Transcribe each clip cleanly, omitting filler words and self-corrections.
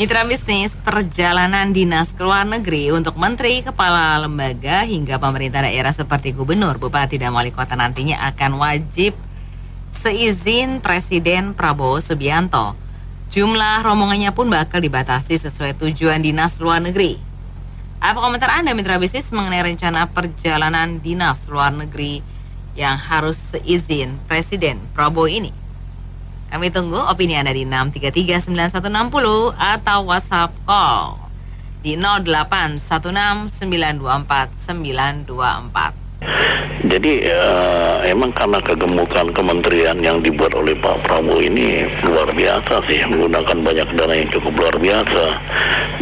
Mitra bisnis perjalanan dinas ke luar negeri untuk menteri, kepala lembaga hingga pemerintah daerah seperti gubernur, bupati, dan wali kota nantinya akan wajib seizin Presiden Prabowo Subianto. Jumlah rombongannya pun bakal dibatasi sesuai tujuan dinas luar negeri. Apa komentar Anda mitra bisnis mengenai rencana perjalanan dinas luar negeri yang harus seizin Presiden Prabowo ini? Kami tunggu opini Anda di 6339160 atau WhatsApp call di 0816924 924. Jadi emang karena kegemukan kementerian yang dibuat oleh Pak Prabowo ini luar biasa sih, menggunakan banyak dana yang cukup luar biasa.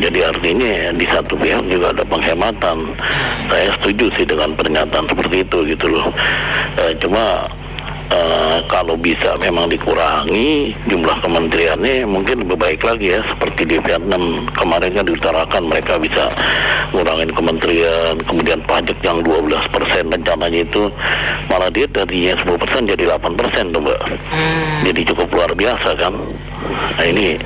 Jadi artinya di satu pihak juga ada penghematan. Saya setuju sih dengan pernyataan seperti itu gitu loh. Cuma kalau bisa memang dikurangi jumlah kementeriannya mungkin lebih baik lagi ya, seperti di Vietnam kemarin kan diutarakan mereka bisa ngurangin kementerian, kemudian pajak yang 12% rencananya itu malah dia tadinya 10% jadi 8% tuh Mbak. Jadi cukup luar biasa kan. Nah ini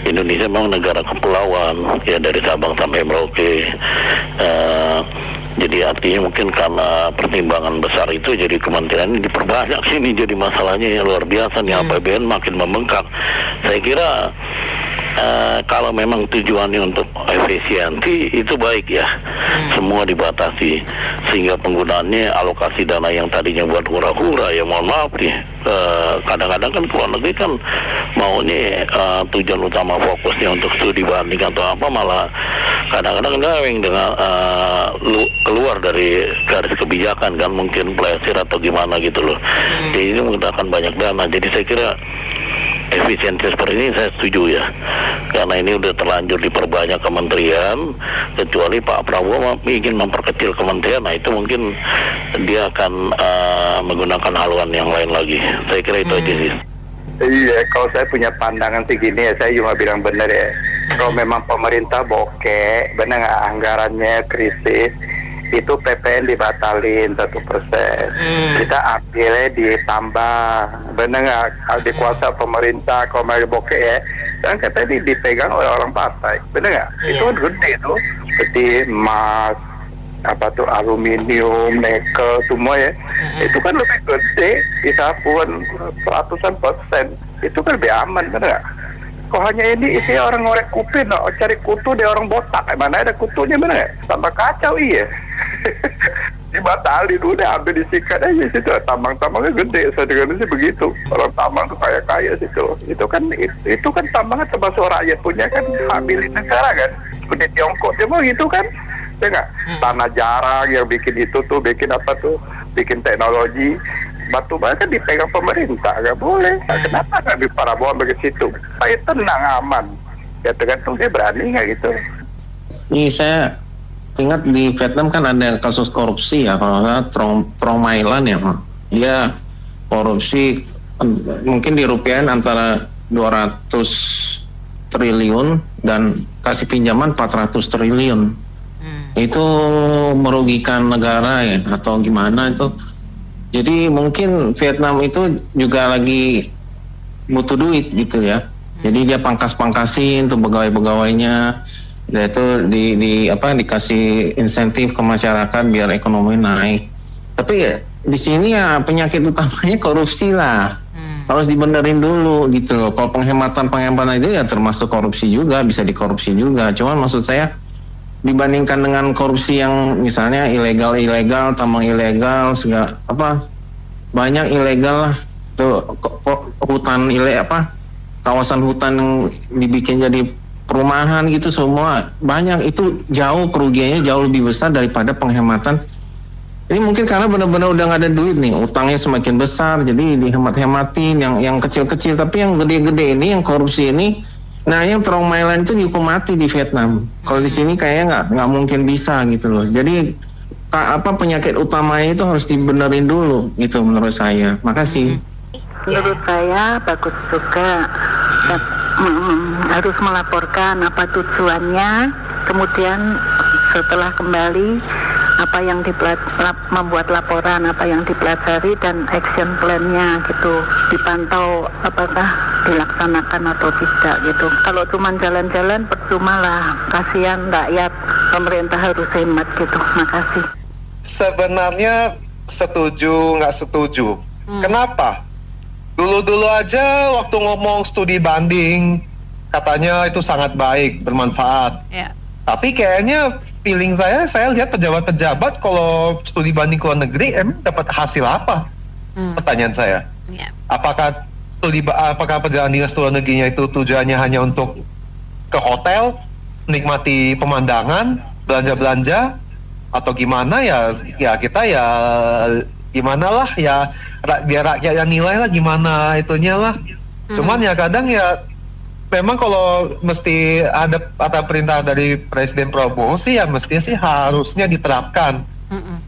Indonesia memang negara kepulauan ya, dari Sabang sampai Merauke. Jadi artinya mungkin karena pertimbangan besar itu jadi kementerian ini diperbanyak sini, jadi masalahnya yang luar biasa nih, APBN makin membengkak. Saya kira kalau memang tujuannya untuk efisiensi itu baik ya, semua dibatasi sehingga penggunaannya alokasi dana yang tadinya buat hura-hura ya, mohon maaf nih, kadang-kadang kan luar negeri kan maunya tujuan utama fokusnya untuk studi banding atau apa, malah kadang-kadang ngaweng dengan keluar dari garis kebijakan kan, mungkin plesir atau gimana gitu loh. Jadi ini menggunakan banyak dana. Jadi saya kira efisiensi seperti ini saya setuju ya, karena ini udah terlanjur diperbanyak kementerian, kecuali Pak Prabowo ingin memperkecil kementerian, nah itu mungkin dia akan menggunakan haluan yang lain lagi. Saya kira itu aja sih. Iya, kalau saya punya pandangan sih gini ya, saya cuma bilang benar ya, kalau memang pemerintah bokeh, benar nggak, anggarannya krisis, itu PPN dibatalin 1%. Kita ambilnya ditambah, benar nggak, kalau di kuasa pemerintah, kalau mau bokeh ya, dan katanya dipegang oleh orang partai, benar nggak? Itu kan gede tuh, seperti emas, apa tuh, aluminium, nikel, semua ya, itu kan lebih gede, bisa pun ratusan persen, itu kan lebih aman, benar nggak? Kok hanya ini isinya orang ngorek kuping, no? Cari kutu di orang botak, mana ada kutunya, benar nggak? Tambah kacau, iya. Dibatalin udah, ambil disikat aja situ, tambang-tambangnya gede, saya dengar sih begitu, orang tambang tuh kaya-kaya situ, itu kan tambangnya termasuk rakyat punya kan, hamilin negara kan, seperti Tiongkok, dia mau gitu kan, ya nggak, tanah jarang yang bikin itu tuh, bikin apa tuh, bikin teknologi, batu bara kan dipegang pemerintah, nggak boleh. Nah, kenapa nggak di Prabowo ambil ke situ? Saya tenang, aman, ya tergantung dia berani nggak gitu. Ini saya ingat di Vietnam kan ada kasus korupsi ya, kalau nggak Trong My Lan ya, dia korupsi mungkin dirupiahin antara 200 triliun dan kasih pinjaman 400 triliun. Itu merugikan negara ya atau gimana itu. Jadi mungkin Vietnam itu juga lagi butuh duit gitu ya. Jadi dia pangkas-pangkasin tuh pegawai-pegawainya. Dan itu dikasih insentif ke masyarakat biar ekonomi naik. Tapi ya, di sini ya penyakit utamanya korupsi lah. Harus dibenerin dulu gitu loh. Kalau penghematan itu ya termasuk korupsi juga, bisa dikorupsi juga. Cuman maksud saya dibandingkan dengan korupsi yang misalnya ilegal, tambang ilegal, segala banyak ilegal lah tuh, hutan kawasan hutan yang dibikin jadi perumahan gitu, semua banyak, itu jauh kerugiannya jauh lebih besar daripada penghematan. Ini mungkin karena benar-benar udah nggak ada duit nih, utangnya semakin besar, jadi dihemat-hematin yang kecil-kecil, tapi yang gede-gede ini, yang korupsi ini. Nah, yang Trong My Lan itu dihukum mati di Vietnam. Kalau di sini kayaknya nggak mungkin bisa gitu loh. Jadi penyakit utamanya itu harus dibenerin dulu gitu menurut saya. Makasih. Menurut saya bagus juga, harus melaporkan apa tujuannya, kemudian setelah kembali apa yang membuat laporan, apa yang dipelajari dan action plan-nya gitu, dipantau apakah dilaksanakan atau tidak gitu. Kalau cuma jalan-jalan percuma lah, kasihan rakyat, pemerintah harus hemat gitu. Makasih. Sebenarnya setuju nggak setuju. Kenapa? Dulu-dulu aja waktu ngomong studi banding katanya itu sangat baik, bermanfaat. Ya. Tapi kayaknya feeling saya lihat pejabat-pejabat kalau studi banding ke luar negeri emang dapat hasil apa? Pertanyaan saya. Ya. Apakah perjalanan dinas luar negerinya itu tujuannya hanya untuk ke hotel, menikmati pemandangan, belanja-belanja, atau gimana ya kita ya gimana lah ya biar rakyat yang nilai lah gimana itunya lah. Cuman ya kadang ya memang kalau mesti ada perintah dari Presiden Prabowo sih ya mestinya sih harusnya diterapkan.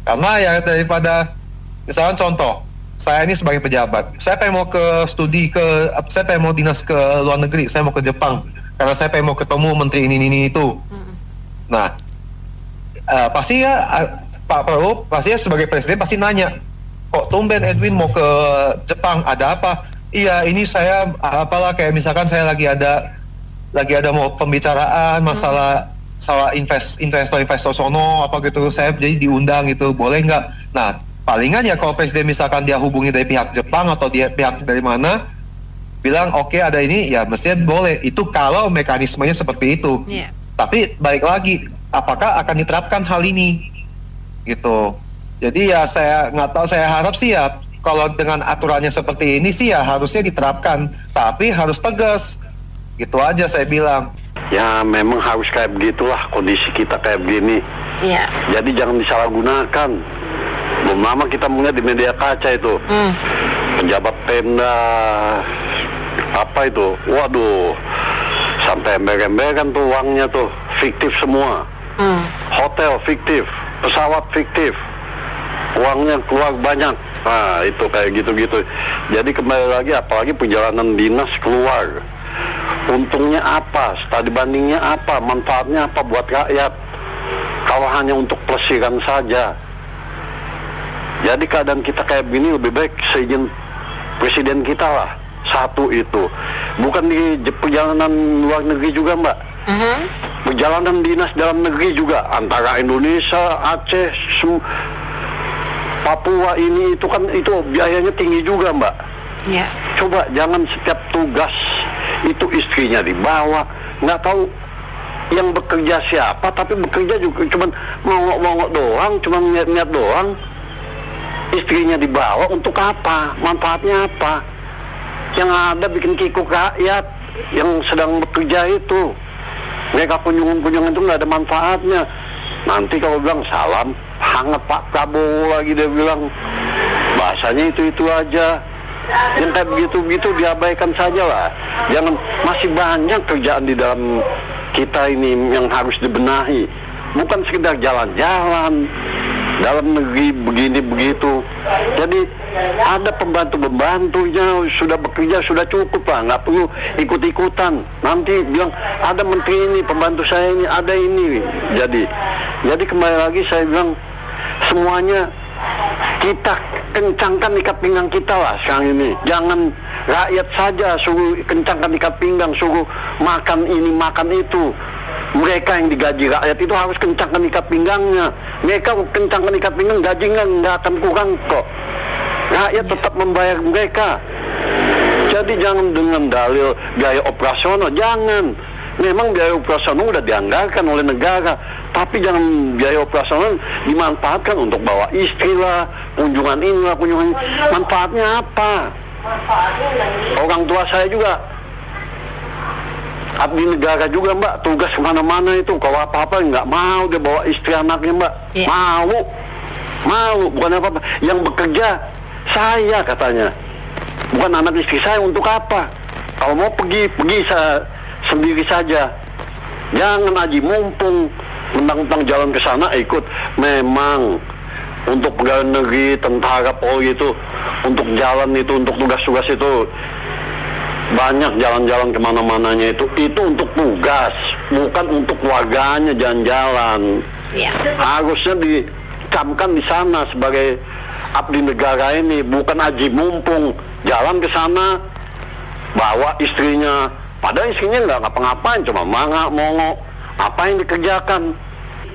Karena ya daripada misalnya contoh, saya ini sebagai pejabat, saya pengen mau saya pengen mau dinas ke luar negeri, saya mau ke Jepang karena saya pengen mau ketemu menteri ini itu. Nah, pasti ya Pak Prabowo pasti ya sebagai presiden pasti nanya, kok tumben Edwin mau ke Jepang, ada apa? Iya, ini saya apalah kayak misalkan saya lagi ada mau pembicaraan masalah investor sono apa gitu, saya jadi diundang gitu, boleh nggak? Nah, palingan ya kalau presiden misalkan dia hubungi dari pihak Jepang atau dia pihak dari mana, bilang oke, ada ini, ya mestinya boleh. Itu kalau mekanismenya seperti itu. Yeah. Tapi balik lagi, apakah akan diterapkan hal ini? Gitu. Jadi ya saya nggak tahu, saya harap sih ya kalau dengan aturannya seperti ini sih ya harusnya diterapkan, tapi harus tegas. Gitu aja saya bilang. Ya memang harus kayak begitulah kondisi kita kayak begini. Iya. Jadi jangan disalahgunakan. Belum lama kita melihat di media kaca itu pejabat Pemda apa itu, waduh, sampai ember-emberan tuh uangnya tuh fiktif semua. Hotel fiktif, pesawat fiktif, uangnya keluar banyak. Nah itu kayak gitu-gitu. Jadi kembali lagi, apalagi perjalanan dinas keluar, untungnya apa, studi bandingnya apa, manfaatnya apa buat rakyat, kalau hanya untuk pelesiran saja. Jadi keadaan kita kayak begini lebih baik seizin presiden kita lah. Satu itu, bukan di perjalanan luar negeri juga Mbak, perjalanan dinas dalam negeri juga, antara Indonesia, Aceh, Papua ini itu kan itu biayanya tinggi juga Mbak. Ya. Coba jangan setiap tugas itu istrinya dibawa, nggak tahu yang bekerja siapa, tapi bekerja juga cuman mongok-mongok doang, cuman niat-niat doang. Istrinya dibawa untuk apa? Manfaatnya apa? Yang ada bikin kikuk rakyat yang sedang bekerja itu. Mereka kunjungan-kunjungan itu nggak ada manfaatnya. Nanti kalau bilang salam hangat Pak Prabowo lagi, dia bilang bahasanya itu aja. Yang kayak begitu-begitu diabaikan saja lah. Jangan, masih banyak kerjaan di dalam kita ini yang harus dibenahi. Bukan sekedar jalan-jalan dalam negeri begini begitu. Jadi ada pembantu-pembantunya sudah bekerja sudah cukup lah, nggak perlu ikut-ikutan. Nanti bilang ada menteri ini, pembantu saya ini, ada ini. Jadi kembali lagi saya bilang semuanya kita kencangkan ikat pinggang kita lah sekarang ini. Jangan rakyat saja suruh kencangkan ikat pinggang, suruh makan ini makan itu. Mereka yang digaji rakyat itu harus kencangkan ikat pinggangnya. Mereka kencangkan ikat pinggang, gajinya nggak akan kurang kok. Rakyat tetap membayar mereka. Jadi jangan dengan dalil biaya operasional, jangan. Memang biaya operasional udah dianggarkan oleh negara, tapi jangan biaya operasional dimanfaatkan untuk bawa istri lah, kunjungan ini lah, kunjungan. Manfaatnya apa? Orang tua saya juga abdi negara juga Mbak, tugas kemana-mana itu, kalau apa-apa nggak mau dia bawa istri anaknya Mbak. Mau, bukan apa-apa. Yang bekerja saya katanya, bukan anak istri saya. Untuk apa? Kalau mau pergi sendiri saja. Jangan aji mumpung mentang-mentang jalan ke sana ikut. Memang untuk pegawai negeri, tentara, Polri itu untuk jalan itu, untuk tugas-tugas itu banyak jalan-jalan kemana-mananya itu untuk tugas, bukan untuk warganya jalan-jalan. Ya. Harusnya dicamkan di sana sebagai abdi negara ini, bukan aji mumpung jalan ke sana bawa istrinya, padahal istrinya nggak ngapa-ngapain, cuma mangak mongok. Apa yang dikerjakan?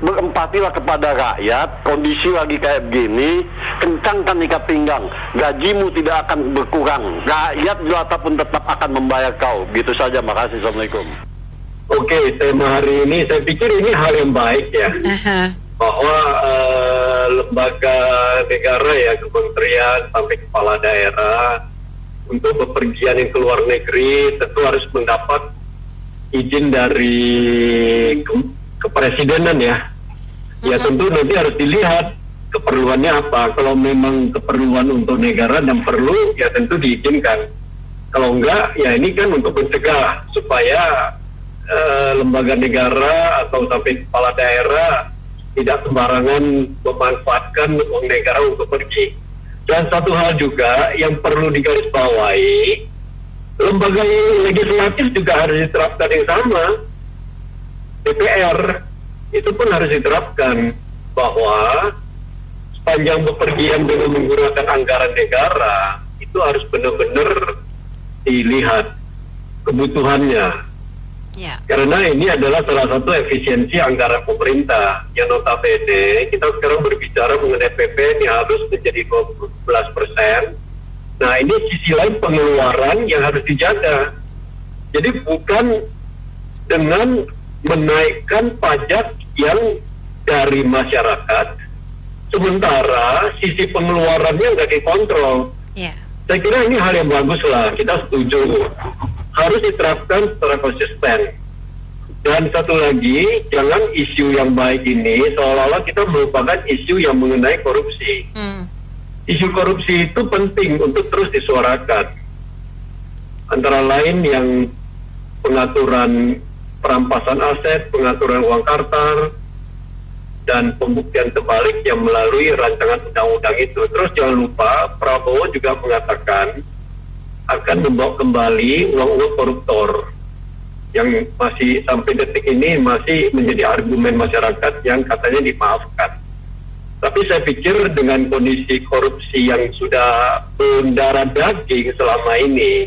Berempatilah kepada rakyat. Kondisi lagi kayak begini, kencangkan ikat pinggang. Gajimu tidak akan berkurang. Rakyat jelata pun tetap akan membayar kau. Gitu saja. Makasih. Assalamualaikum. Oke, tema hari ini saya pikir ini hal yang baik ya, bahwa lembaga negara ya, kementerian sampai kepala daerah untuk bepergian yang ke luar negeri tentu harus mendapat izin dari kepresidenan ya. Ya tentu nanti harus dilihat keperluannya apa. Kalau memang keperluan untuk negara dan perlu, ya tentu diizinkan. Kalau enggak, ya ini kan untuk mencegah supaya lembaga negara atau sampai kepala daerah tidak sembarangan memanfaatkan uang negara untuk pergi. Dan satu hal juga yang perlu digarisbawahi, lembaga legislatif juga harus diterapkan yang sama. DPR itu pun harus diterapkan bahwa sepanjang bepergian dengan menggunakan anggaran negara itu harus benar-benar dilihat kebutuhannya. Karena ini adalah salah satu efisiensi anggaran pemerintah yang notabene kita sekarang berbicara mengenai PPN yang harus menjadi 12%. Nah ini sisi lain pengeluaran yang harus dijaga. Jadi bukan dengan menaikkan pajak yang dari masyarakat, sementara sisi pengeluarannya nggak dikontrol. Saya kira ini hal yang bagus lah, kita setuju. Harus diterapkan secara konsisten. Dan satu lagi, jangan isu yang baik ini seolah-olah kita merupakan isu yang mengenai korupsi. Isu korupsi itu penting untuk terus disuarakan. Antara lain yang pengaturan perampasan aset, pengaturan uang kartal, dan pembuktian terbalik yang melalui rancangan undang-undang itu. Terus jangan lupa Prabowo juga mengatakan akan membawa kembali uang-uang koruptor yang masih sampai detik ini masih menjadi argumen masyarakat yang katanya dimaafkan. Tapi saya pikir dengan kondisi korupsi yang sudah mendarah daging selama ini,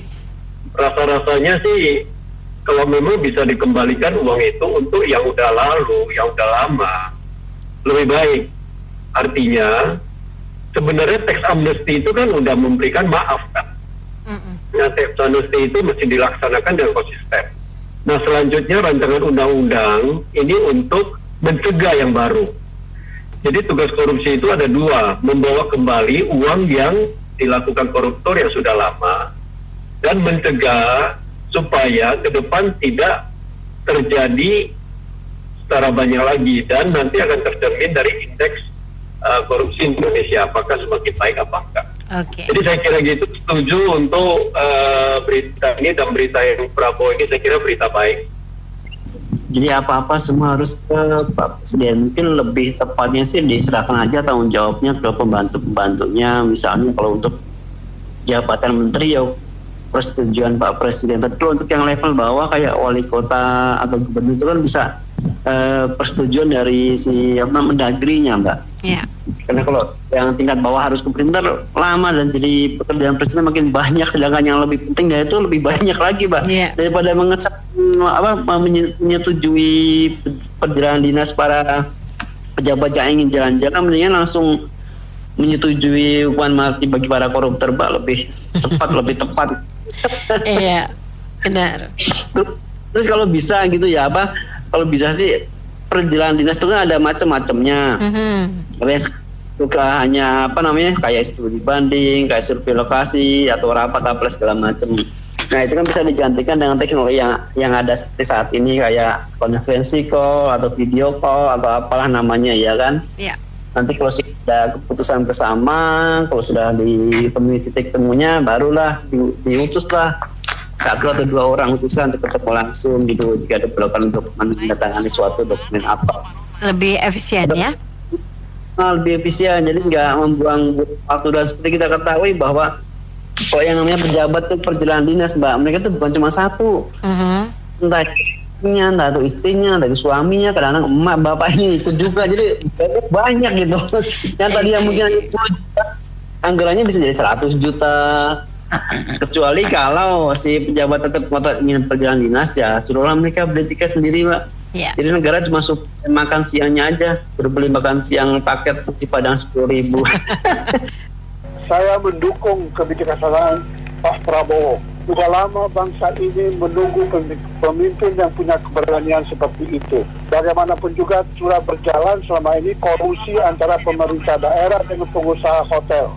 rasa-rasanya sih kalau memang bisa dikembalikan uang itu untuk yang udah lalu, yang udah lama, lebih baik. Artinya sebenarnya tax amnesty itu kan udah memberikan maaf kan. Nah tax amnesty itu mesti dilaksanakan dengan konsisten. Nah selanjutnya rancangan undang-undang ini untuk mencegah yang baru. Jadi tugas korupsi itu ada dua, membawa kembali uang yang dilakukan koruptor yang sudah lama dan mencegah supaya ke depan tidak terjadi secara banyak lagi, dan nanti akan tercermin dari indeks korupsi Indonesia apakah semakin baik apa enggak. Jadi saya kira gitu, setuju untuk berita ini, dan berita yang Prabowo ini saya kira berita baik. Jadi apa-apa semua harus ke Pak Presiden. Mungkin lebih tepatnya sih diserahkan aja tanggung jawabnya ke pembantu-pembantunya. Misalnya kalau untuk jabatan menteri ya persetujuan Pak Presiden. Tapi untuk yang level bawah kayak wali kota atau gubernur itu kan bisa persetujuan dari si Mendagrinya, Mbak. Iya. Karena kalau yang tingkat bawah harus ke printer lama dan jadi pekerjaan presiden makin banyak, sedangkan yang lebih penting dari itu lebih banyak lagi, Mbak. Daripada menyetujui perjalanan dinas para pejabat yang ingin jalan-jalan, mendingan langsung menyetujui hukuman mati bagi para koruptor, Mbak, lebih cepat, lebih tepat. Iya, benar. Terus kalau bisa gitu ya kalau bisa sih perjalanan dinas itu kan ada macam-macamnya. Bukan hanya kayak studi banding, kayak survei lokasi atau rapat apa segala macam. Nah itu kan bisa digantikan dengan teknologi yang ada seperti saat ini kayak konferensi call atau video call atau apalah namanya ya kan. Iya. Nanti kalau sudah keputusan bersama, kalau sudah ditemui titik temunya, barulah diutuslah satu atau dua orang utusan untuk ketemu langsung gitu jika diperlukan untuk menandatangani suatu dokumen apa. Lebih efisien ya? Lebih efisien, jadi nggak membuang waktu. Dan seperti kita ketahui bahwa kalau yang namanya pejabat itu perjalanan dinas, Mbak, mereka tuh bukan cuma satu, entah istrinya, entah itu istrinya, entah itu suaminya, kadang-kadang emak bapaknya ikut juga, jadi banyak gitu. Yang tadi yang mungkin 10 juta, anggarannya bisa jadi 100 juta, Kecuali kalau si pejabat tetap ngotot ingin perjalanan dinas, ya suruhlah mereka beli tiket sendiri, Pak. Ya. Jadi negara cuma suruh makan siangnya aja, suruh beli makan siang paket nasi padang 10.000. Saya mendukung kebijaksanaan Pak Prabowo. Sudah lama bangsa ini menunggu pemimpin yang punya keberanian seperti itu. Bagaimanapun juga sudah berjalan selama ini kolusi antara pemerintah daerah dengan pengusaha hotel.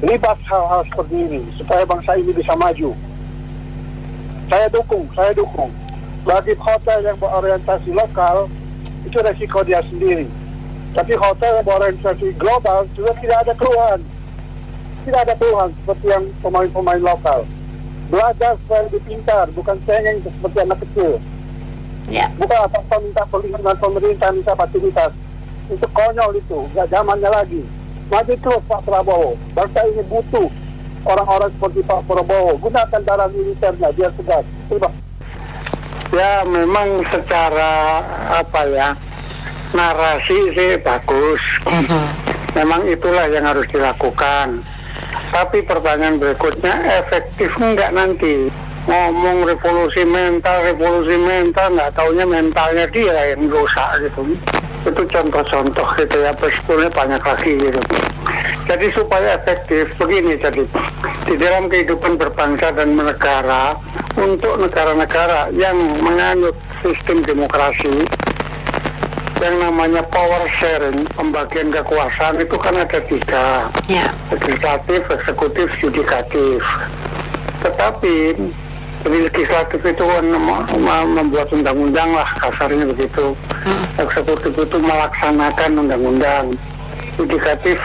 Libat hal-hal seperti ini supaya bangsa ini bisa maju. Saya dukung. Bagi hotel yang berorientasi lokal, itu resiko dia sendiri. Tapi hotel yang berorientasi global juga tidak ada keluhan. Tidak ada keluhan seperti yang pemain-pemain lokal. Belajar supaya lebih pintar, bukan cengeng seperti anak kecil. Ya. Bukan apa-apa minta perlindungan pemerintah, minta fasilitas. Itu konyol itu, nggak zamannya lagi. Maju terus Pak Prabowo. Bangsa ini butuh orang-orang seperti Pak Prabowo. Gunakan darah militernya biar tegas. Terima. Ya memang secara narasi sih bagus. Memang itulah yang harus dilakukan. Tapi pertanyaan berikutnya, efektif enggak nanti? Ngomong revolusi mental, nggak taunya mentalnya dia yang rusak gitu. Itu contoh-contoh gitu ya, sebetulnya banyak lagi gitu. Jadi supaya efektif, begini jadi, di dalam kehidupan berbangsa dan bernegara, untuk negara-negara yang menganut sistem demokrasi, yang namanya power sharing, pembagian kekuasaan itu kan ada 3, legislatif, eksekutif, yudikatif. Tetapi legislatif itu membuat undang-undang lah, kasarnya begitu. Eksekutif itu melaksanakan undang-undang. Yudikatif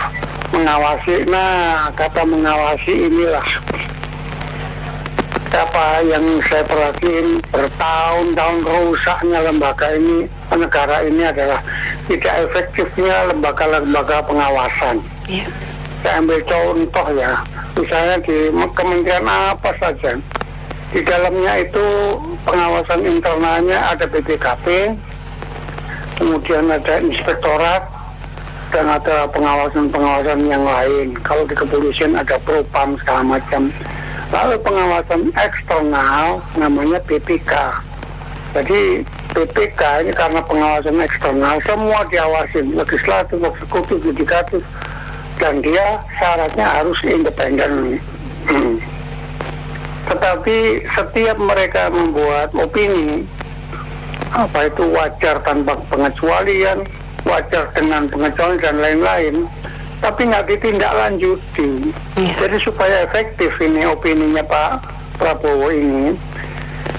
mengawasi. Nah, kata mengawasi inilah apa yang saya perhatiin bertahun-tahun rusaknya lembaga ini, negara ini adalah tidak efektifnya lembaga-lembaga pengawasan. Saya ambil contoh ya, misalnya di kementerian apa saja, di dalamnya itu pengawasan internalnya ada BPKP, kemudian ada inspektorat, dan ada pengawasan-pengawasan yang lain. Kalau di kepolisian ada propam segala macam. Lalu pengawasan eksternal namanya BPK. Jadi BPK ini karena pengawasan eksternal semua diawasi, legislatif, eksekutif, yudikatif, dan dia syaratnya harus independen. Tetapi setiap mereka membuat opini, apa itu wajar tanpa pengecualian, wajar dengan pengecualian dan lain-lain, tapi nggak ditindaklanjuti. Jadi supaya efektif ini opininya Pak Prabowo ini,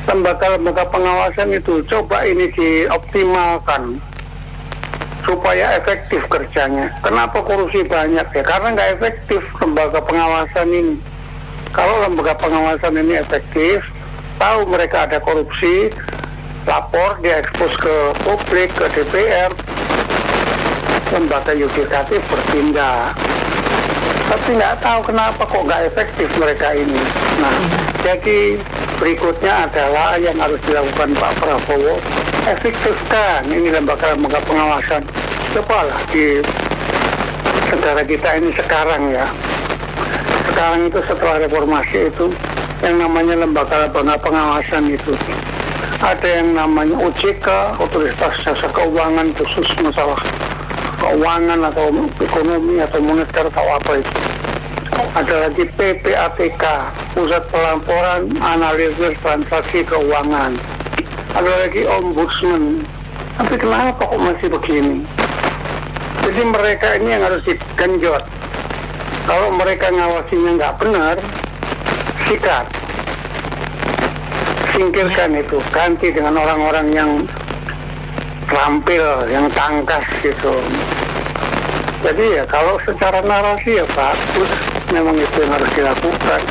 lembaga-lembaga pengawasan itu coba ini dioptimalkan supaya efektif kerjanya. Kenapa korupsi banyak ya? Karena nggak efektif lembaga pengawasan ini. Kalau lembaga pengawasan ini efektif, tahu mereka ada korupsi, lapor, diekspos ke publik, ke DPR, lembaga yudikatif bertindak. Tapi nggak tahu kenapa kok nggak efektif mereka ini. Nah, jadi berikutnya adalah yang harus dilakukan Pak Prabowo, efektifkan ini lembaga-lembaga pengawasan. Cobalah di negara kita ini sekarang ya. Sekarang itu setelah reformasi itu, yang namanya lembaga-lembaga pengawasan itu, ada yang namanya OJK, Otoritas Jasa Keuangan, khusus masalah keuangan atau ekonomi atau moneter atau apa itu. Ada lagi PPATK, Pusat Pelaporan Analisis Transaksi Keuangan. Ada lagi Ombudsman. Tapi kenapa kok masih begini? Jadi mereka ini yang harus digenjot. Kalau mereka ngawasinya nggak benar, sikat, singkirkan itu, ganti dengan orang-orang yang terampil, yang tangkas gitu. Jadi ya kalau secara narasi ya bagus, memang itu yang harus dilakukan.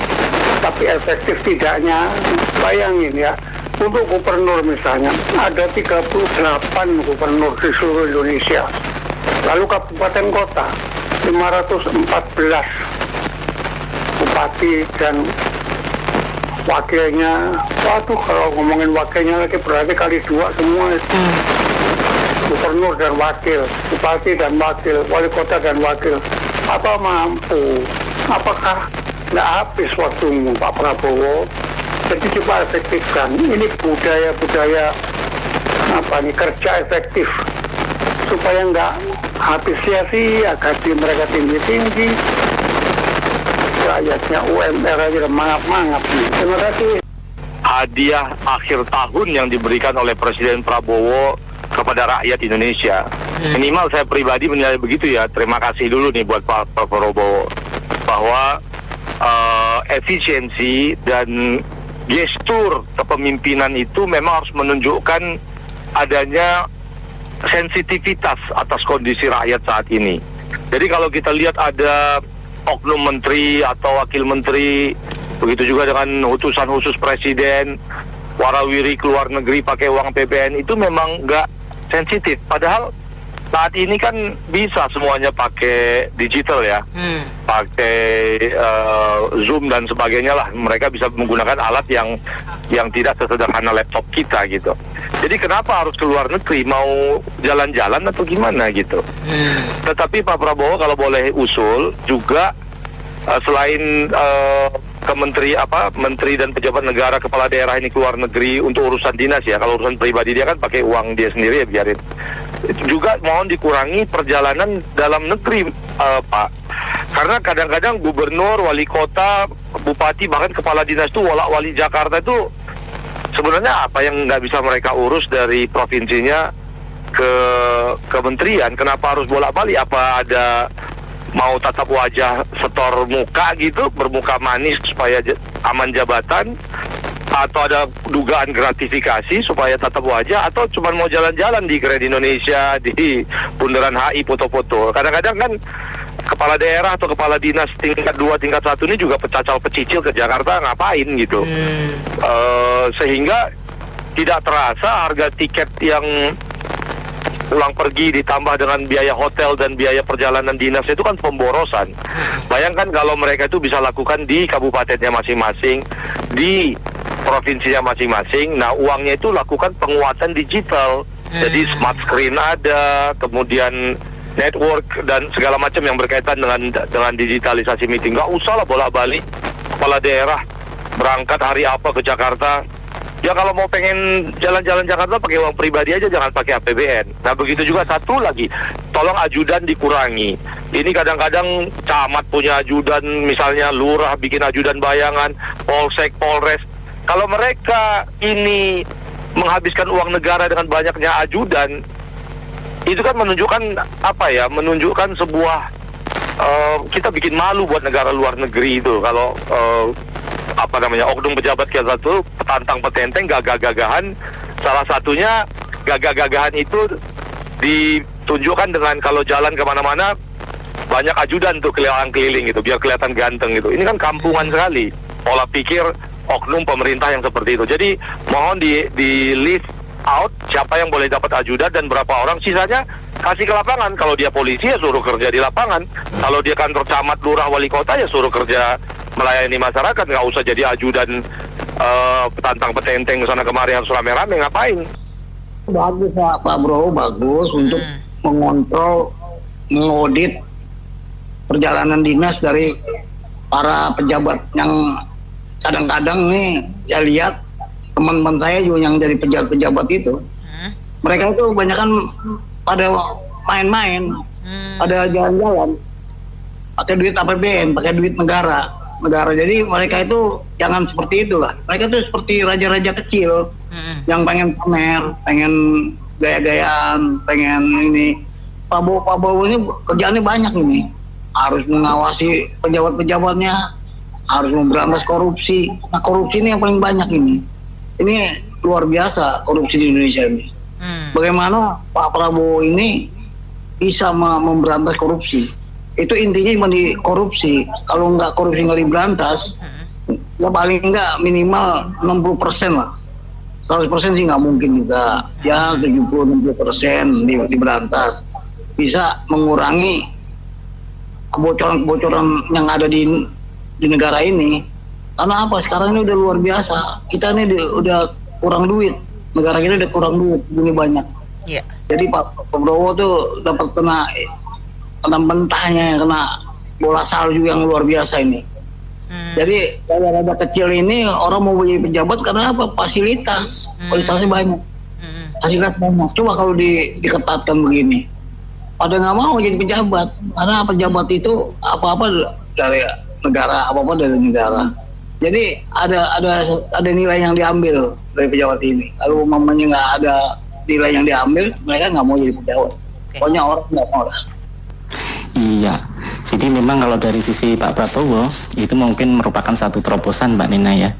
Tapi efektif tidaknya, bayangin ya, untuk gubernur misalnya, ada 38 gubernur di seluruh Indonesia. Lalu kabupaten kota, 514 bupati dan wakilnya. Waduh, kalau ngomongin wakilnya lagi berarti kali 2 semua itu. Gubernur dan wakil, bupati dan wakil, wali kota dan wakil. Apa mampu? Apakah nggak habis waktu Pak Prabowo. Jadi coba efektifkan. Ini budaya kerja efektif supaya nggak habis sia-sia, gaji mereka tinggi-tinggi, rakyatnya UMR aja mangap-mangap. Terima kasih. Hadiah akhir tahun yang diberikan oleh Presiden Prabowo kepada rakyat Indonesia. Minimal saya pribadi menilai begitu ya. Terima kasih dulu nih buat Pak Prabowo bahwa efisiensi dan gestur kepemimpinan itu memang harus menunjukkan adanya sensitivitas atas kondisi rakyat saat ini. Jadi kalau kita lihat ada oknum menteri atau wakil menteri, begitu juga dengan utusan khusus presiden, warawiri keluar negeri pakai uang PBN, itu memang nggak sensitif. Padahal saat ini kan bisa semuanya pakai digital ya, pakai Zoom dan sebagainya lah. Mereka bisa menggunakan alat yang tidak sesederhana laptop kita gitu. Jadi kenapa harus keluar negeri? Mau jalan-jalan atau gimana gitu? Tetapi Pak Prabowo kalau boleh usul juga selain menteri dan pejabat negara, kepala daerah ini keluar negeri untuk urusan dinas ya. Kalau urusan pribadi dia kan pakai uang dia sendiri ya, biarin. Juga mohon dikurangi perjalanan dalam negeri, Pak. Karena kadang-kadang gubernur, wali kota, bupati, bahkan kepala dinas itu, wali Jakarta itu sebenarnya apa yang nggak bisa mereka urus dari provinsinya ke kementerian? Kenapa harus bolak-balik? Apa ada mau tatap wajah setor muka gitu, bermuka manis supaya aman jabatan, atau ada dugaan gratifikasi supaya tatap wajah, atau cuma mau jalan-jalan di Grand Indonesia, di Bundaran HI foto-foto. Kadang-kadang kan kepala daerah atau kepala dinas tingkat 2, tingkat 1 ini juga pecacal pecicil ke Jakarta ngapain gitu. Sehingga tidak terasa harga tiket yang pulang pergi ditambah dengan biaya hotel dan biaya perjalanan dinas itu kan pemborosan. Bayangkan kalau mereka itu bisa lakukan di kabupatennya masing-masing, di provinsinya masing-masing. Nah, uangnya itu lakukan penguatan digital. Jadi smart screen ada, kemudian network dan segala macam yang berkaitan dengan digitalisasi meeting. Nggak usah lah bolak-balik kepala daerah berangkat hari apa ke Jakarta. Ya kalau mau pengen jalan-jalan Jakarta pakai uang pribadi aja, jangan pakai APBN. Nah begitu juga satu lagi, tolong ajudan dikurangi. Ini kadang-kadang camat punya ajudan, misalnya lurah bikin ajudan bayangan, polsek, polres. Kalau mereka ini menghabiskan uang negara dengan banyaknya ajudan, itu kan menunjukkan apa ya? Menunjukkan sebuah kita bikin malu buat negara luar negeri itu kalau oknum pejabat kita tuh petantang petenteng, gagah-gagahan. Salah satunya gagah-gagahan itu ditunjukkan dengan kalau jalan kemana-mana banyak ajudan tuh keliling gitu biar kelihatan ganteng gitu. Ini kan kampungan sekali pola pikir oknum pemerintah yang seperti itu. Jadi mohon di list out siapa yang boleh dapat ajudan dan berapa orang, sisanya kasih ke lapangan. Kalau dia polisi ya suruh kerja di lapangan, kalau dia kantor camat, lurah, wali kota ya suruh kerja melayani masyarakat, nggak usah jadi ajudan petantang petenteng sana kemari harus rame-rame, ngapain? Bagus Pak Bro, bagus untuk mengontrol, mengaudit perjalanan dinas dari para pejabat yang kadang-kadang nih saya lihat teman-teman saya juga yang jadi pejabat-pejabat itu, mereka itu kebanyakan pada main-main, pada jalan-jalan, pakai duit APBN, pakai duit negara. Jadi mereka itu jangan seperti itulah. Mereka itu seperti raja-raja kecil yang pengen pamer, pengen gaya-gayaan, pengen ini. Pak Bowo ini kerjaannya banyak ini. Harus mengawasi pejabat-pejabatnya, harus memberantas korupsi. Nah, korupsi ini yang paling banyak ini. Ini luar biasa korupsi di Indonesia ini. Bagaimana Pak Prabowo ini bisa memberantas korupsi? Itu intinya cuma di korupsi. Kalau nggak korupsi nggak diberantas, ya paling nggak minimal 60% lah. 100% sih nggak mungkin juga. Ya 70-60% diberantas. Bisa mengurangi kebocoran-kebocoran yang ada di negara ini. Karena apa? Sekarang ini udah luar biasa. Kita ini udah kurang duit. Negara kita udah kurang duit, ini banyak. Jadi Pak Prabowo tuh dapat kena mentahnya, kena bola salju yang luar biasa ini. Jadi daerah kecil ini orang mau jadi pejabat karena apa? Fasilitasnya banyak. Fasilitas banyak. Coba kalau diketatkan begini, pada nggak mau jadi pejabat karena pejabat itu apa-apa dari negara, apa-apa dari negara. Jadi ada nilai yang diambil dari pejabat ini. Kalau mamanya nggak ada nilai yang diambil, mereka nggak mau jadi pejabat. Pokoknya orang nggak mau lah. Iya, jadi memang kalau dari sisi Pak Prabowo itu mungkin merupakan satu terobosan Mbak Nina ya,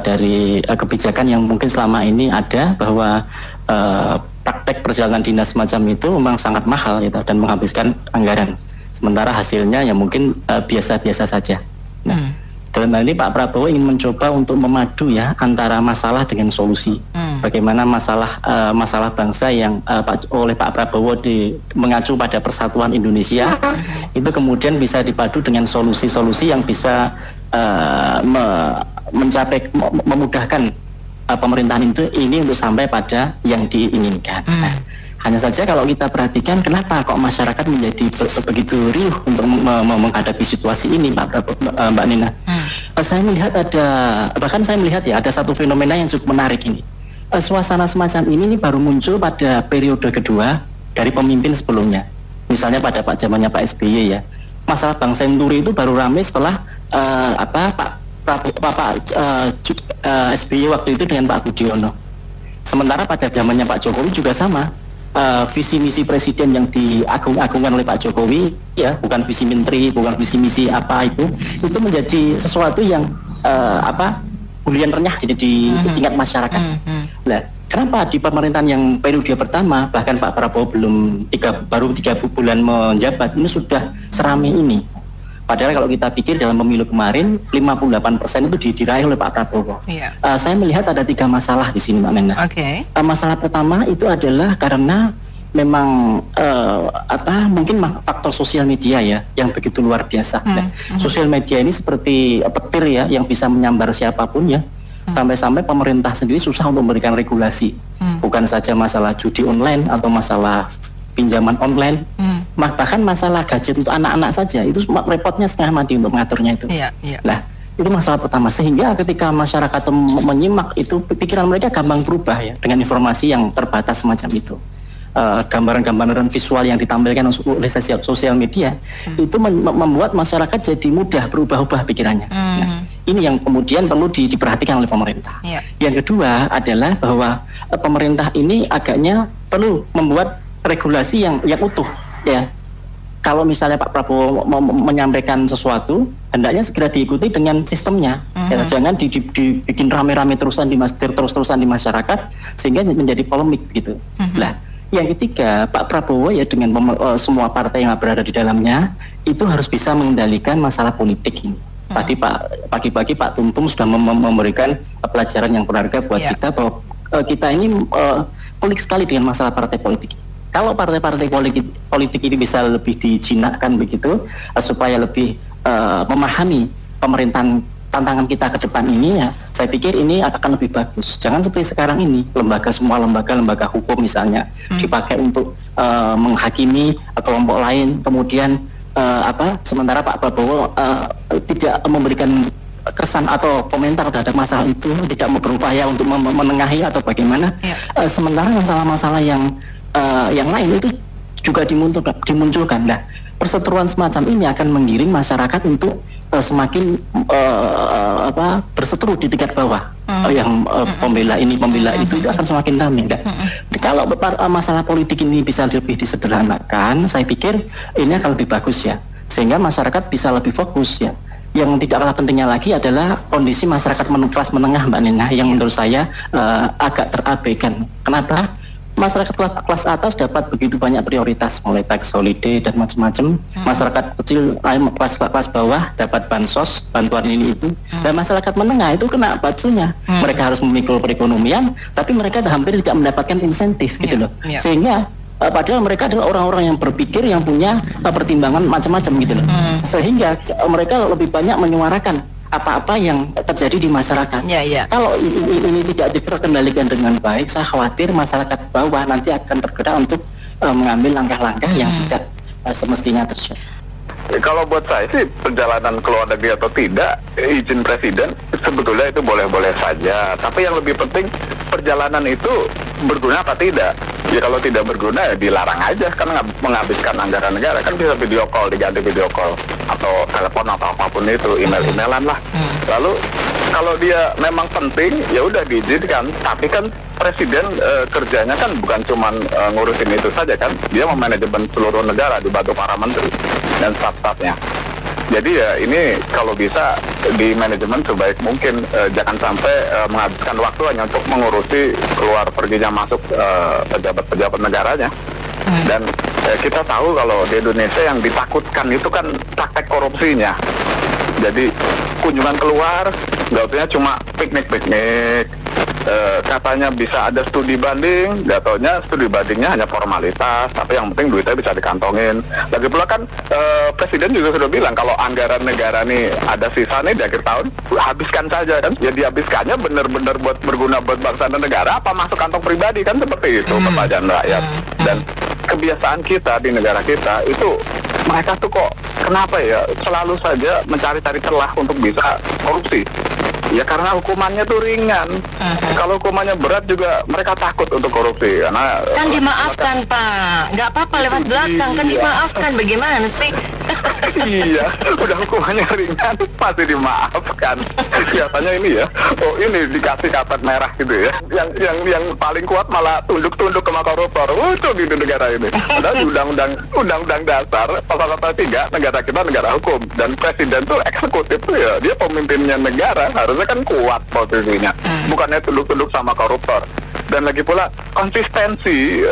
dari kebijakan yang mungkin selama ini ada bahwa praktek perjalanan dinas semacam itu memang sangat mahal gitu, dan menghabiskan anggaran. Sementara hasilnya ya mungkin biasa-biasa saja. Nah, dalam hal ini Pak Prabowo ingin mencoba untuk memadu ya antara masalah dengan solusi. Bagaimana masalah bangsa yang oleh Pak Prabowo mengacu pada persatuan Indonesia itu kemudian bisa dipadu dengan solusi-solusi yang bisa memudahkan pemerintahan itu ini untuk sampai pada yang diinginkan. Nah, hanya saja kalau kita perhatikan kenapa kok masyarakat menjadi begitu riuh untuk menghadapi situasi ini, Mbak Nina. Saya melihat ada satu fenomena yang cukup menarik ini. Suasana semacam ini baru muncul pada periode kedua dari pemimpin sebelumnya. Misalnya pada zamannya Pak SBY ya. Masalah Bank Senturi itu baru ramai setelah SBY waktu itu dengan Pak Budiono. Sementara pada zamannya Pak Jokowi juga sama. Visi misi presiden yang diagung-agungkan oleh Pak Jokowi ya, bukan visi menteri, bukan visi misi apa itu menjadi sesuatu yang bulian renyah di tingkat masyarakat. Nah, kenapa di pemerintahan yang periode pertama bahkan Pak Prabowo baru 3 bulan menjabat ini sudah seramai ini? Padahal kalau kita pikir dalam pemilu kemarin 58% itu diraih oleh Pak Prabowo. Saya melihat ada 3 masalah di sini, Mbak Nena. Masalah pertama itu adalah karena memang mungkin faktor sosial media ya yang begitu luar biasa. Nah, sosial media ini seperti petir ya yang bisa menyambar siapapun ya. Sampai-sampai pemerintah sendiri susah untuk memberikan regulasi. Bukan saja masalah judi online atau masalah pinjaman online, bahkan masalah gadget untuk anak-anak saja itu repotnya setengah mati untuk mengaturnya itu. Nah, itu masalah pertama, sehingga ketika masyarakat menyimak itu pikiran mereka gampang berubah ya dengan informasi yang terbatas semacam itu. Gambaran-gambaran visual yang ditampilkan oleh sosial media itu membuat masyarakat jadi mudah berubah-ubah pikirannya. Nah, ini yang kemudian perlu diperhatikan oleh pemerintah. Yang kedua adalah bahwa pemerintah ini agaknya perlu membuat regulasi yang utuh ya. Kalau misalnya Pak Prabowo menyampaikan sesuatu, hendaknya segera diikuti dengan sistemnya. Ya, jangan dibikin rame-rame terus-terusan di masyarakat sehingga menjadi polemik gitu. Lah, yang ketiga, Pak Prabowo ya dengan semua partai yang berada di dalamnya itu harus bisa mengendalikan masalah politik ini. Tadi pagi-pagi Pak Tumtum sudah memberikan pelajaran yang berharga buat kita bahwa kita ini pelik sekali dengan masalah partai politik. Kalau partai-partai politik ini bisa lebih dijinakkan begitu supaya lebih memahami pemerintahan tantangan kita ke depan ini ya, saya pikir ini akan lebih bagus. Jangan seperti sekarang ini semua lembaga hukum misalnya dipakai untuk menghakimi kelompok lain, kemudian sementara Pak Prabowo tidak memberikan kesan atau komentar terhadap masalah itu, tidak berupaya untuk menengahi atau bagaimana. Sementara masalah-masalah yang lain itu juga dimunculkan. Nah, perseteruan semacam ini akan menggiring masyarakat untuk semakin berseteru di tingkat bawah. Yang pembela ini, pembela itu akan semakin ramai. Nah, kalau masalah politik ini bisa lebih disederhanakan, saya pikir ini akan lebih bagus ya, sehingga masyarakat bisa lebih fokus ya. Yang tidak kalah pentingnya lagi adalah kondisi masyarakat kelas menengah, Mbak Nina, yang menurut saya agak terabaikan. Kenapa? Masyarakat kelas atas dapat begitu banyak prioritas, mulai tax holiday dan macam-macam. Masyarakat kecil, kelas bawah dapat bansos, bantuan ini itu. Dan masyarakat menengah itu kena batunya. Mereka harus memikul perekonomian, tapi mereka hampir tidak mendapatkan insentif gitu loh. Sehingga padahal mereka adalah orang-orang yang berpikir, yang punya pertimbangan macam-macam gitu loh. Sehingga mereka lebih banyak menyuarakan apa-apa yang terjadi di masyarakat. Kalau ini tidak terkendalikan dengan baik, saya khawatir masyarakat bawah nanti akan tergerak untuk mengambil langkah-langkah yang tidak semestinya terjadi. Kalau buat saya sih perjalanan ke luar negeri atau tidak, izin presiden sebetulnya itu boleh-boleh saja. Tapi yang lebih penting perjalanan itu berguna apa tidak. Ya kalau tidak berguna ya dilarang aja, karena menghabiskan anggaran negara. Kan bisa video call, diganti video call, atau telepon atau apapun itu, email-emailan lah. Lalu kalau dia memang penting ya udah diizinkan. Tapi kan presiden kerjanya kan bukan cuma ngurusin itu saja kan, dia memanajemen seluruh negara dibantu para menteri dan staf-stafnya. Jadi ya ini kalau bisa di manajemen sebaik mungkin, jangan sampai menghabiskan waktu hanya untuk mengurusi keluar perginya masuk pejabat-pejabat negaranya. Dan kita tahu kalau di Indonesia yang ditakutkan itu kan praktek korupsinya. Jadi kunjungan keluar nggak taunya cuma piknik-piknik, katanya bisa ada studi banding, nggak taunya studi bandingnya hanya formalitas, tapi yang penting duitnya bisa dikantongin. Lagi pula kan presiden juga sudah bilang kalau anggaran negara nih ada sisa nih di akhir tahun, habiskan saja kan. Ya dihabiskannya benar-benar buat berguna buat bangsa dan negara, apa masuk kantong pribadi, kan seperti itu pertanyaan rakyat. Dan kebiasaan kita di negara kita itu, mereka tuh kok kenapa ya selalu saja mencari-cari celah untuk bisa korupsi. Ya karena hukumannya tuh ringan. Kalau hukumannya berat juga mereka takut untuk korupsi karena kan dimaafkan Pak, nggak apa-apa lewat belakang kan dimaafkan, bagaimana sih? Iya, udah hukumannya ringan masih dimaafkan. Kelihatannya ini ya, oh ini dikasih karpet merah gitu ya. Yang paling kuat malah tunduk-tunduk sama koruptor. Itu di negara ini. Padahal di undang-undang dasar pasal 3 negara kita negara hukum, dan presiden tuh eksekutif tuh ya, dia pemimpinnya negara, harusnya kan kuat posisinya, bukannya tunduk-tunduk sama koruptor. Dan lagi pula konsistensi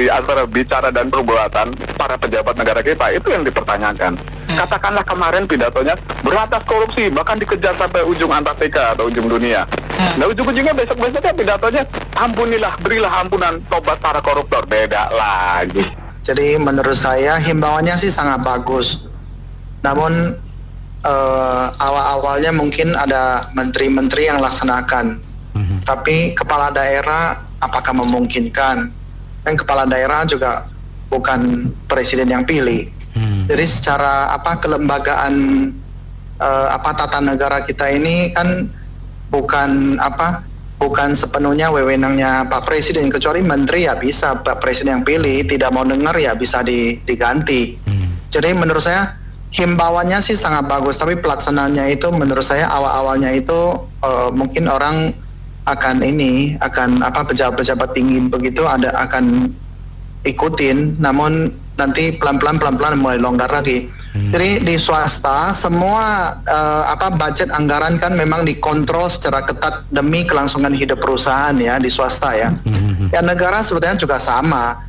antara bicara dan perbuatan para pejabat negara kita itu yang dipertanyakan. Katakanlah kemarin pidatonya beratas korupsi, bahkan dikejar sampai ujung Antartika atau ujung dunia. Nah ujung-ujungnya besok-besoknya pidatonya ampunilah, berilah ampunan, tobat para koruptor. Beda lagi. Jadi menurut saya himbauannya sih sangat bagus. Namun awal-awalnya mungkin ada menteri-menteri yang laksanakan. Tapi kepala daerah apakah memungkinkan? Dan kepala daerah juga bukan presiden yang pilih. Jadi secara kelembagaan tata negara kita ini kan bukan sepenuhnya wewenangnya Pak Presiden, kecuali menteri ya bisa Pak Presiden yang pilih, tidak mau dengar ya bisa diganti. Jadi menurut saya himbauannya sih sangat bagus, tapi pelaksanaannya itu menurut saya awal-awalnya itu mungkin orang akan pejabat-pejabat tinggi begitu akan ikutin, namun nanti pelan-pelan mulai longgar lagi. Jadi di swasta semua budget anggaran kan memang dikontrol secara ketat demi kelangsungan hidup perusahaan ya di swasta ya. Ya negara sebetulnya juga sama.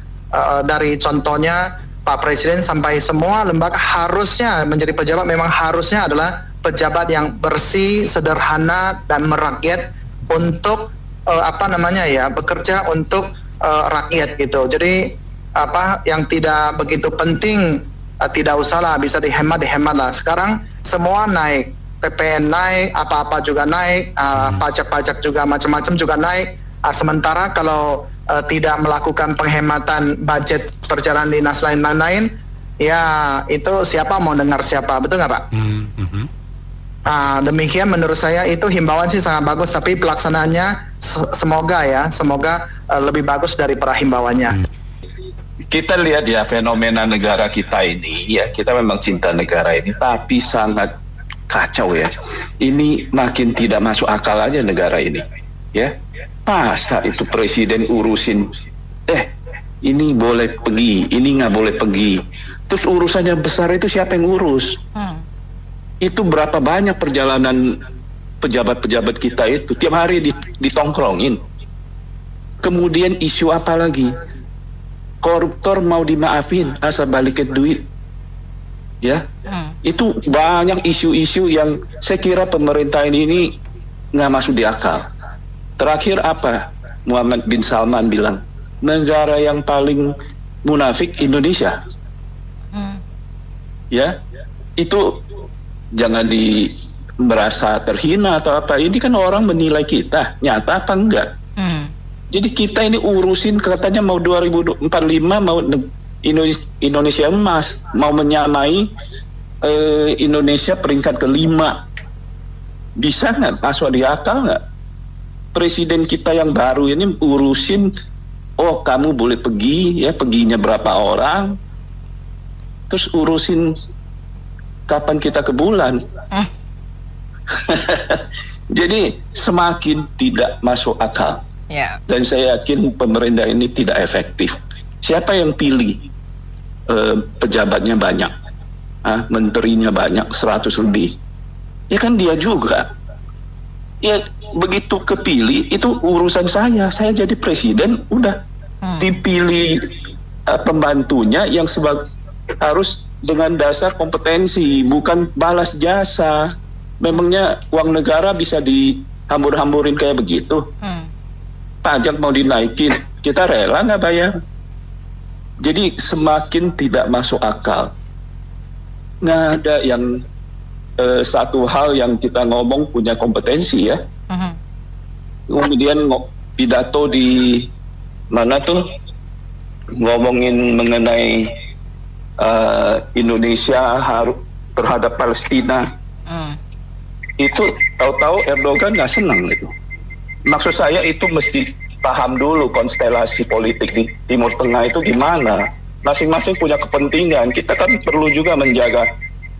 Dari contohnya Pak Presiden sampai semua lembaga harusnya menjadi pejabat memang harusnya adalah pejabat yang bersih, sederhana dan merakyat untuk bekerja untuk rakyat gitu. Jadi yang tidak begitu penting tidak usahlah, bisa dihemat lah. Sekarang semua naik, PPN naik, apa-apa juga naik, pajak-pajak juga macam-macam juga naik. Sementara kalau tidak melakukan penghematan budget perjalanan dinas lain-lain, ya itu siapa mau dengar siapa, betul nggak Pak? Demikian menurut saya itu himbauan sih sangat bagus, tapi pelaksanaannya semoga lebih bagus dari para himbauannya. Kita lihat ya fenomena negara kita ini ya, kita memang cinta negara ini tapi sangat kacau ya. Ini makin tidak masuk akal aja negara ini ya. Masa itu presiden urusin ini boleh pergi, ini nggak boleh pergi, terus urusannya besar itu siapa yang urus? Itu berapa banyak perjalanan pejabat-pejabat kita itu tiap hari ditongkrongin. Kemudian isu apa lagi? Koruptor mau dimaafin asal balikin duit. Ya, itu banyak isu-isu yang saya kira pemerintah ini nggak masuk di akal. Terakhir apa? Muhammad bin Salman bilang negara yang paling munafik Indonesia. Ya, itu jangan merasa terhina atau apa. Ini kan orang menilai kita, nyata apa enggak. Jadi kita ini urusin katanya mau 2045 mau Indonesia emas, mau menyamai Indonesia peringkat kelima. Bisa nggak? Masuk di akal nggak? Presiden kita yang baru ini urusin, oh kamu boleh pergi, ya perginya berapa orang, terus urusin kapan kita ke bulan. Jadi semakin tidak masuk akal. Dan saya yakin pemerintah ini tidak efektif. Siapa yang pilih pejabatnya banyak, menterinya banyak 100 lebih? Ya kan dia juga. Ya begitu kepilih itu urusan saya jadi presiden, udah dipilih pembantunya yang harus dengan dasar kompetensi, bukan balas jasa. Memangnya uang negara bisa dihambur-hamburin kayak begitu? Pajak mau dinaikin, kita rela nggak bayar? Jadi semakin tidak masuk akal. Nggak ada yang satu hal yang kita ngomong punya kompetensi ya. Kemudian pidato di mana tuh ngomongin mengenai Indonesia harus terhadap Palestina. Itu tahu-tahu Erdogan nggak senang itu. Maksud saya itu mesti paham dulu konstelasi politik di Timur Tengah itu gimana. Masing-masing punya kepentingan. Kita kan perlu juga menjaga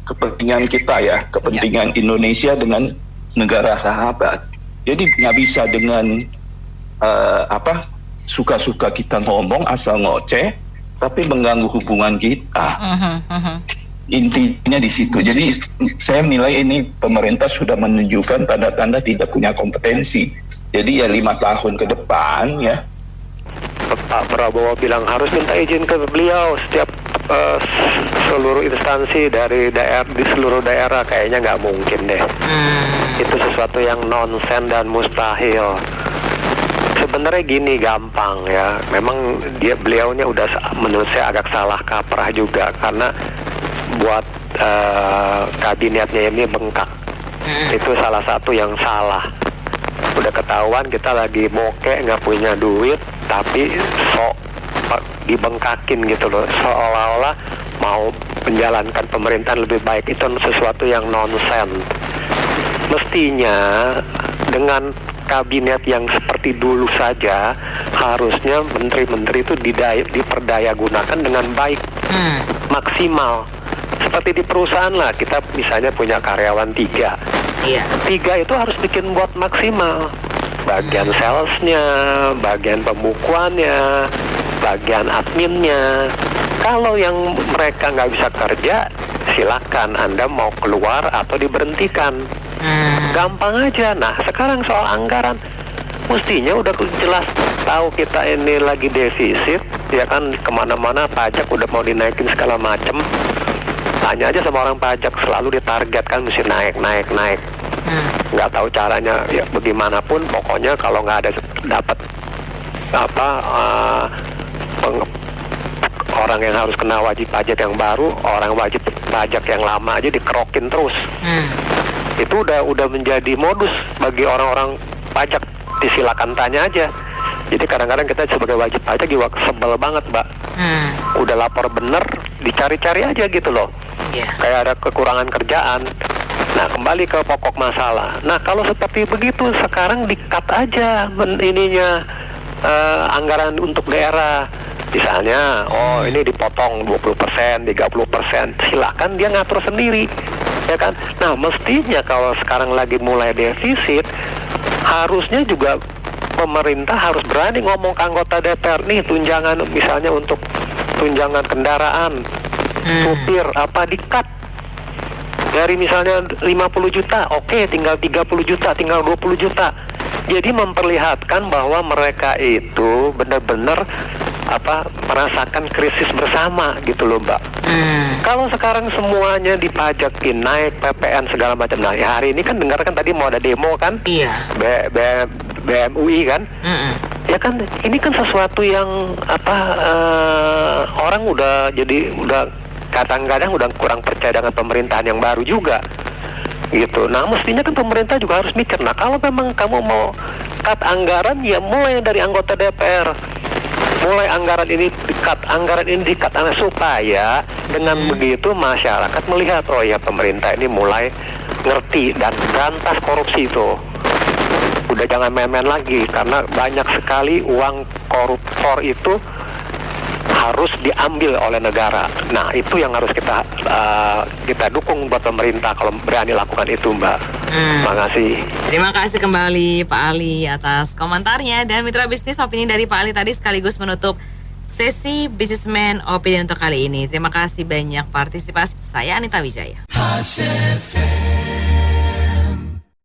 kepentingan kita ya, kepentingan Indonesia dengan negara sahabat. Jadi nggak bisa dengan suka-suka kita ngomong asal ngoceh, tapi mengganggu hubungan kita. Intinya di situ. Jadi saya menilai ini pemerintah sudah menunjukkan tanda-tanda tidak punya kompetensi. Jadi ya 5 tahun ke depan ya. Pak Prabowo bilang harus minta izin ke beliau setiap seluruh instansi di seluruh daerah, kayaknya nggak mungkin deh. Itu sesuatu yang nonsen dan mustahil. Sebenarnya gini, gampang ya. Memang beliaunya udah menurut saya agak salah kaprah juga, karena buat kabinetnya ini bengkak. Itu salah satu yang salah. Udah ketahuan kita lagi bokeh, nggak punya duit, tapi dibengkakin gitu loh, seolah-olah mau menjalankan pemerintahan lebih baik. Itu sesuatu yang nonsen. Mestinya dengan kabinet yang seperti dulu saja, harusnya menteri-menteri itu diperdaya gunakan dengan baik, maksimal. Seperti di perusahaan lah, kita misalnya punya karyawan 3. 3 itu harus bikin buat maksimal. Bagian salesnya, bagian pembukuannya, bagian adminnya. Kalau yang mereka nggak bisa kerja, silakan Anda mau keluar atau diberhentikan. Gampang aja. Nah, sekarang soal anggaran, mestinya udah jelas tahu kita ini lagi defisit, ya kan, kemana-mana pajak udah mau dinaikin segala macem. Tanya aja sama orang pajak, selalu ditargetkan mesti naik. Nggak tahu caranya, ya bagaimanapun, pokoknya kalau nggak ada dapat orang yang harus kena wajib pajak yang baru, orang wajib pajak yang lama aja dikerokin terus. Itu udah menjadi modus bagi orang-orang pajak. Silakan tanya aja. Jadi kadang-kadang kita sebagai wajib pajak juga sebel banget, Mbak. Udah lapor bener, dicari-cari aja gitu loh. Kayak ada kekurangan kerjaan. Nah, kembali ke pokok masalah. Nah, kalau seperti begitu, sekarang di-cut aja anggaran untuk daerah. Misalnya, ini dipotong 20%, 30%. Silakan dia ngatur sendiri, ya kan? Nah, mestinya kalau sekarang lagi mulai defisit, harusnya juga pemerintah harus berani ngomong ke anggota DPR nih, tunjangan misalnya untuk tunjangan kendaraan, supir di-cut dari misalnya 50 juta, oke, tinggal 30 juta, tinggal 20 juta. Jadi memperlihatkan bahwa mereka itu benar-benar merasakan krisis bersama gitu loh, Mbak. Kalau sekarang semuanya dipajakin, naik PPN segala macam. Nah, hari ini kan dengarkan tadi mau ada demo kan? BMUI kan? Ya kan, ini kan sesuatu yang orang udah kadang-kadang udah kurang percaya dengan pemerintahan yang baru juga gitu. Nah, mestinya kan pemerintah juga harus mikir, nah kalau memang kamu mau cut anggaran, ya mulai dari anggota DPR. mulai anggaran ini dikat supaya dengan begitu masyarakat melihat, oh ya pemerintah ini mulai ngerti dan berantas korupsi itu. Udah jangan main-main lagi, karena banyak sekali uang koruptor itu harus diambil oleh negara. Nah, itu yang harus kita dukung buat pemerintah kalau berani lakukan itu, Mbak. Terima kasih. Terima kasih kembali Pak Ali atas komentarnya. Dan mitra bisnis, opini dari Pak Ali tadi sekaligus menutup sesi Businessman Opinion untuk kali ini. Terima kasih banyak partisipasi. Saya Anita Wijaya.